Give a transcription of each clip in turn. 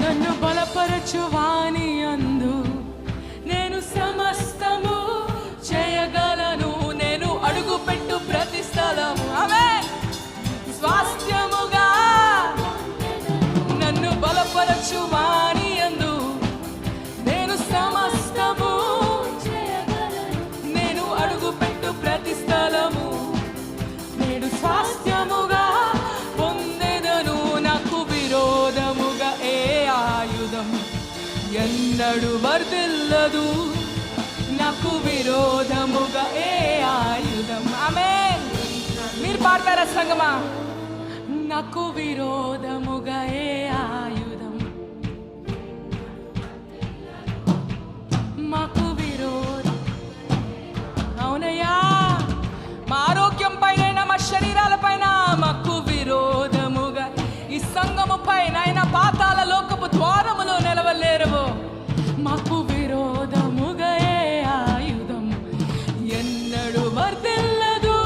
నన్ను బలపరచు వాని యందు నేను సమస్తము చేయగలను. నేను అడుగుపెట్టు ప్రతి స్థలము ఆమేన్ స్వాస్థ్యముగా నన్ను బలపరచు వాని యందు నేను సమస్తము చేయగలను. నేను అడుగుపెట్టు ప్రతి స్థలము నేను స్వాస్థ్యముగా పొందెదను. నాకు విరోధముగా ఏ ఆయుధం ఎన్నడు వర్ధిల్లదు. నాకు విరోధముగా ఏ ఆయుధం ఆమేన్. మీరు పాడతారా సంగమా? నాకు విరోధముగా ఏ ఆయుధం మాకు విరోధం. అవునయ్యా, మా ఆరోగ్యం పైన మా శరీరాల పైన మాకు విరోధముగా ఈ సంఘము పైన ఆయన పాతాల లోకపు ద్వారములో నిలవలేరవు. మాకు విరోధముగా ఏ ఆయుధం ఎన్నడు వర్ధిల్లదు.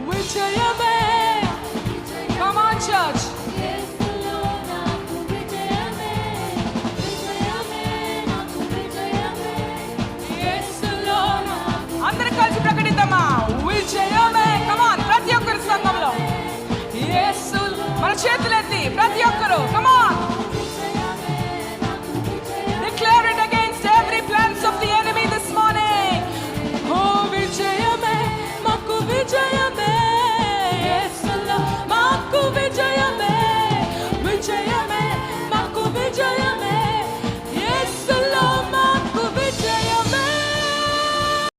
విజయమే Come on church. అందరూ కలిసి ప్రకటిద్దామా? విజయమే. Come on, ప్రతి ఒక్కరి సంఘంలో యేసు మన చేతులెత్తి ప్రతి ఒక్కరు come on.